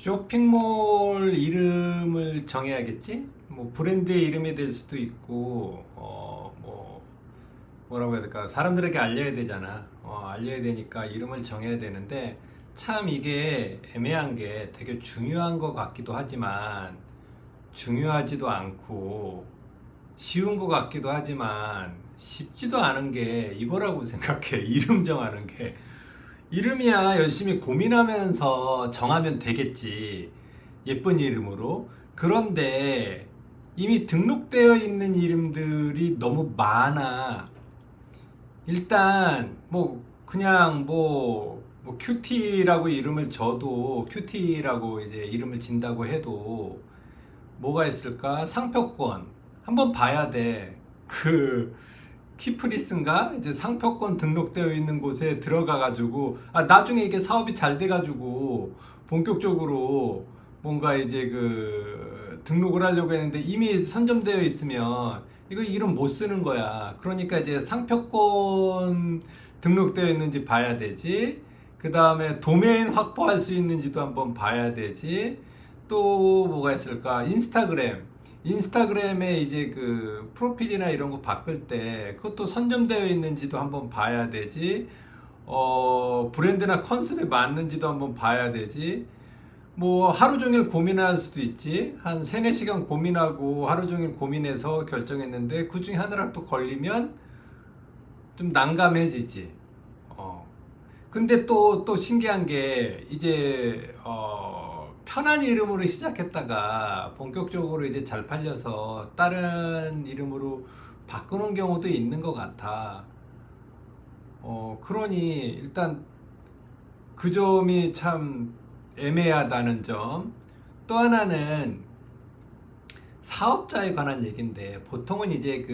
쇼핑몰 이름을 정해야겠지? 뭐 브랜드의 이름이 될 수도 있고 뭐라고 해야 될까? 사람들에게 알려야 되잖아. 알려야 되니까 이름을 정해야 되는데 참 이게 애매한 게 되게 중요한 것 같기도 하지만 중요하지도 않고 쉬운 것 같기도 하지만 쉽지도 않은 게 이거라고 생각해. 이름 정하는 게. 이름이야 열심히 고민하면서 정하면 되겠지. 예쁜 이름으로. 그런데 이미 등록되어 있는 이름들이 너무 많아. 일단 뭐 그냥 뭐 큐티라고 이름을 줘도 큐티라고 이제 이름을 진다고 해도 뭐가 있을까? 상표권 한번 봐야 돼. 키프리스인가? 이제 상표권 등록되어 있는 곳에 들어가 가지고 나중에 이게 사업이 잘 돼 가지고 본격적으로 뭔가 이제 등록을 하려고 했는데 이미 선점되어 있으면 이거 이름 못 쓰는 거야. 그러니까 이제 상표권 등록되어 있는지 봐야 되지. 그 다음에 도메인 확보할 수 있는지도 한번 봐야 되지. 또 뭐가 있을까? 인스타그램에 이제 프로필이나 이런 거 바꿀 때 그것도 선점되어 있는지도 한번 봐야 되지. 브랜드나 컨셉에 맞는지도 한번 봐야 되지. 뭐 하루 종일 고민할 수도 있지. 한 3-4시간 고민하고 하루 종일 고민해서 결정했는데 그 중에 하나라도 또 걸리면 좀 난감해지지. 근데 또 신기한 게 이제 편한 이름으로 시작했다가 본격적으로 이제 잘 팔려서 다른 이름으로 바꾸는 경우도 있는 것 같아. 그러니 일단 그 점이 참 애매하다는 점. 또 하나는 사업자에 관한 얘기인데 보통은 이제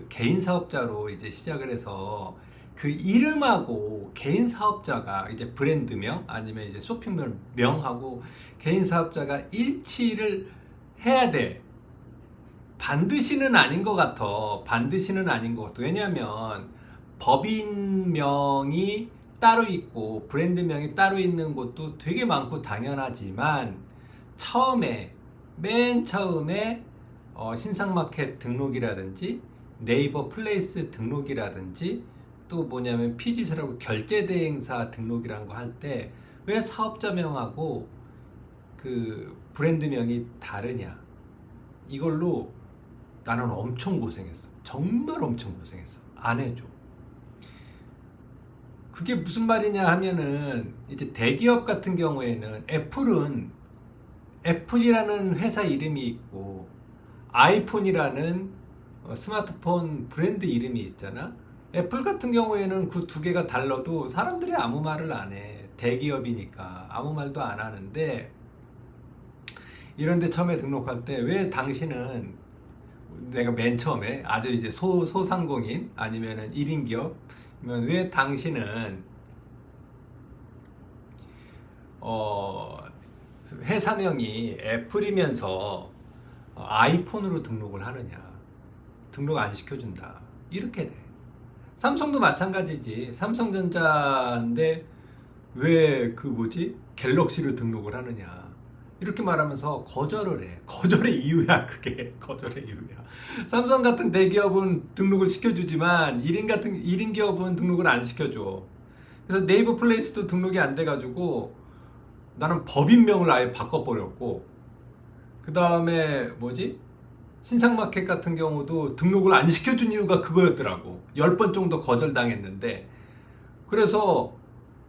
개인 사업자로 이제 시작을 해서 그 이름하고 개인 사업자가 이제 브랜드명 아니면 이제 쇼핑몰 명하고 개인 사업자가 일치를 해야 돼. 반드시는 아닌 것 같아. 반드시는 아닌 것 같아. 왜냐하면 법인명이 따로 있고 브랜드명이 따로 있는 곳도 되게 많고 당연하지만 맨 처음에 신상마켓 등록이라든지 네이버 플레이스 등록이라든지 또 뭐냐면 피지세라고 결제대행사 등록이라는 거 할 때 왜 사업자명하고 브랜드명이 다르냐. 이걸로 나는 엄청 고생했어. 정말 엄청 고생했어. 안 해줘. 그게 무슨 말이냐 하면은 이제 대기업 같은 경우에는 애플이라는 회사 이름이 있고 아이폰이라는 스마트폰 브랜드 이름이 있잖아. 애플 같은 경우에는 그 두 개가 달라도 사람들이 아무 말을 안 해. 대기업이니까 아무 말도 안 하는데 이런데 처음에 등록할 때 왜 당신은 내가 맨 처음에 아주 이제 소상공인 아니면은 1인 기업이면 왜 당신은 회사명이 애플이면서 아이폰으로 등록을 하느냐. 등록 안 시켜준다. 이렇게 돼. 삼성도 마찬가지지. 삼성전자인데 왜 갤럭시로 등록을 하느냐. 이렇게 말하면서 거절을 해. 거절의 이유야, 그게. 거절의 이유야. 삼성 같은 대기업은 등록을 시켜주지만 1인 기업은 등록을 안 시켜줘. 그래서 네이버 플레이스도 등록이 안 돼가지고 나는 법인명을 아예 바꿔버렸고, 그 다음에 신상마켓 같은 경우도 등록을 안 시켜준 이유가 그거였더라고. 10번 정도 거절당했는데, 그래서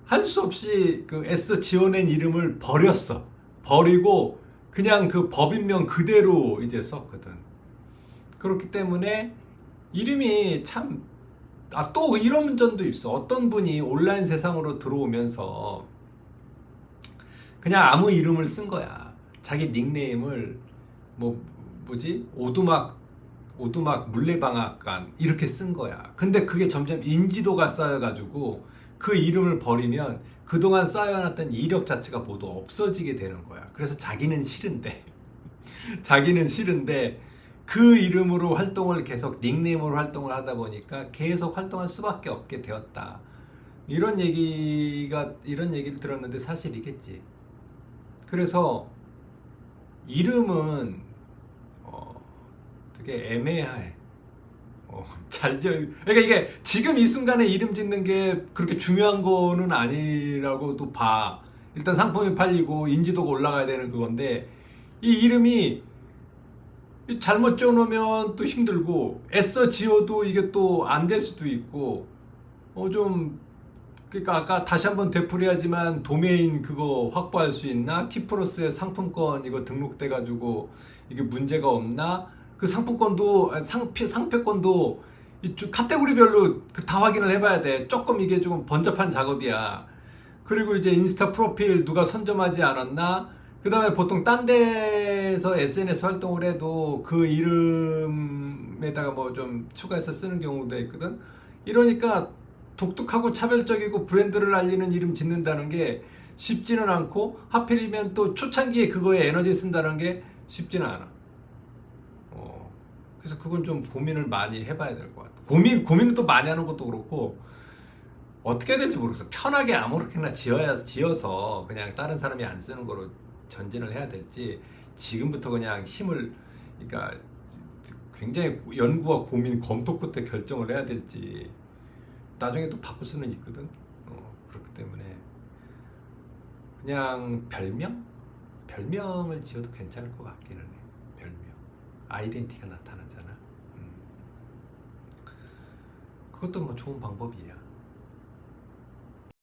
할 수 없이 애써 지어낸 이름을 버리고 그냥 법인명 그대로 이제 썼거든. 그렇기 때문에 이름이 참, 또 이런 점도 있어. 어떤 분이 온라인 세상으로 들어오면서 그냥 아무 이름을 쓴 거야. 자기 닉네임을 오두막 물레방앗간 이렇게 쓴 거야. 근데 그게 점점 인지도가 쌓여가지고 그 이름을 버리면 그동안 쌓여놨던 이력 자체가 모두 없어지게 되는 거야. 그래서 자기는 싫은데 그 이름으로 활동을 계속 닉네임으로 활동을 하다 보니까 계속 활동할 수밖에 없게 되었다. 이런 얘기를 들었는데 사실이겠지. 그래서 이름은 되게 애매해. 그러니까 이게 지금 이 순간에 이름 짓는 게 그렇게 중요한 거는 아니라고도 봐. 일단 상품이 팔리고 인지도가 올라가야 되는 그건데, 이 이름이 잘못 지어놓으면 또 힘들고, 애써 지어도 이게 또 안 될 수도 있고, 그러니까 아까 다시 한번 되풀이하지만 도메인 그거 확보할 수 있나? 키프로스의 상품권 이거 등록돼가지고 이게 문제가 없나? 그 상품권도 상표권도 이쪽 카테고리별로 다 확인을 해봐야 돼. 조금 이게 좀 번잡한 작업이야. 그리고 이제 인스타 프로필 누가 선점하지 않았나? 그 다음에 보통 딴 데서 SNS 활동을 해도 그 이름에다가 뭐 좀 추가해서 쓰는 경우도 있거든. 이러니까 독특하고 차별적이고 브랜드를 알리는 이름 짓는다는 게 쉽지는 않고, 하필이면 또 초창기에 그거에 에너지 쓴다는 게 쉽지는 않아. 그래서 그건 좀 고민을 많이 해봐야 될 것 같아. 고민을 또 많이 하는 것도 그렇고, 어떻게 해야 될지 모르겠어. 편하게 아무렇게나 지어서 그냥 다른 사람이 안 쓰는 거로 전진을 해야 될지, 지금부터 그냥 그러니까 굉장히 연구와 고민, 검토 끝에 결정을 해야 될지, 나중에 또 바꿀 수는 있거든. 그렇기 때문에 그냥 별명을 지어도 괜찮을 것 같기는 해. 별명, 아이덴티티가 나타나잖아. 그것도 뭐 좋은 방법이야.